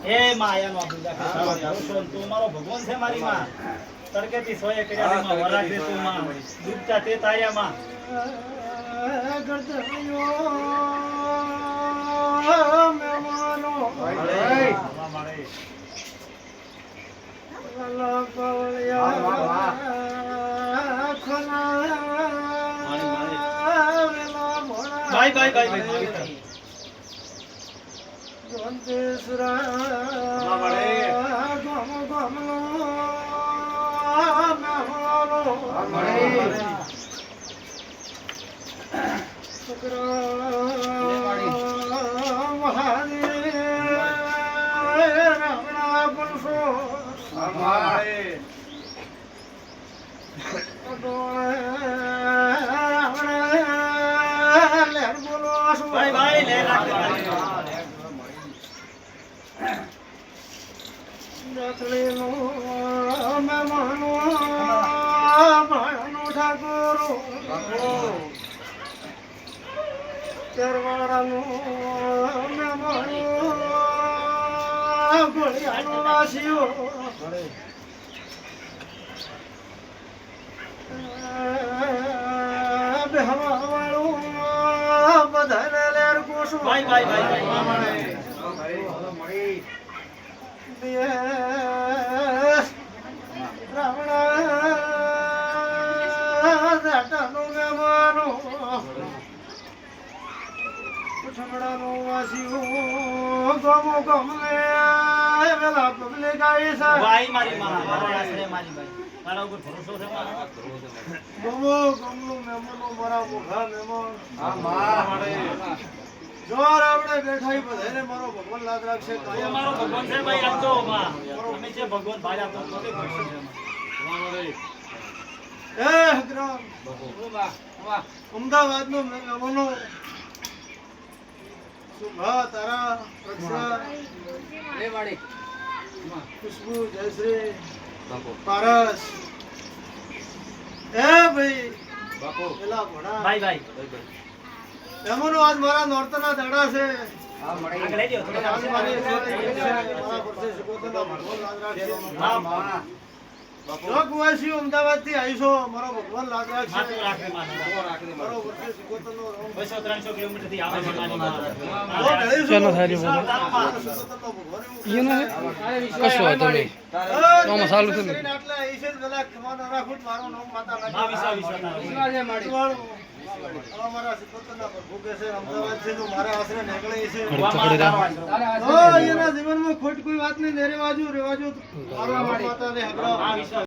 એ માયાનો તું મારો ભગવાન છે મારી માં તડકેથી સોયે કર્યા માં વરાગ દે તું માં ડૂબતા તે તાર્યા માં મહેમાનો બાય બાય બાય બાય ભાઈ ભાઈ લે રાખે દતળીનો મહેમાનો ભાઈનો ઠાકોરો ચરવાડાનો મહેમાનો ગોળિયાનો વાસીઓ બેહવા વાળું બધાને લેર કોશું ભાઈ ભાઈ ભાઈ ભાઈ મારી માં મારા આશરે મારી ભાઈ તારા ઉપર ભરોસો છે જો આપણે બેઠા બધાને મારો ભગવાન લાગ રાખશે મારો ભગવાન છે ભાઈ રાખજો માં અમે જે ભગવાન ભાઈ આપો પોતે ભગવાન છે અમદાવાદ નો મહેમાનો સુભા તારા રક્ષા ખુશ્બુ જયશ્રી પારસ એ ભાઈ પેલા ભણા ભાઈ ભાઈ મહેમાનો આજ મારા નોરતાના દાડા છે આગળ લઈ જાઓ થોડો મારી મારા પરસે સુકોતના ભગવાન લાગ રાખશે જો કુવાસીઓ અમદાવાદ થી આવીશો મારો ભગવાન લાગ રાખશે માથું રાખે મારો પરસે સુકોતનો 200-300 કિલોમીટર થી આવે છે મારી માં ચાલો સારી બોલો ये ना कशो હતો નહીં આમાં ચાલુ છે ને આટલા ઈશે પેલા ખમાના રાખું મારું નામ માતા હા વિશ્વાસ અમારા સુકોતના પ્રભુ કે છે અમદાવાદ થી જો મારા આશરે નીકળે છે વિશ્વાસ એના જીવનમાં ખોટ કોઈ વાત નહીં રેવાજો મારા માતાને હગરા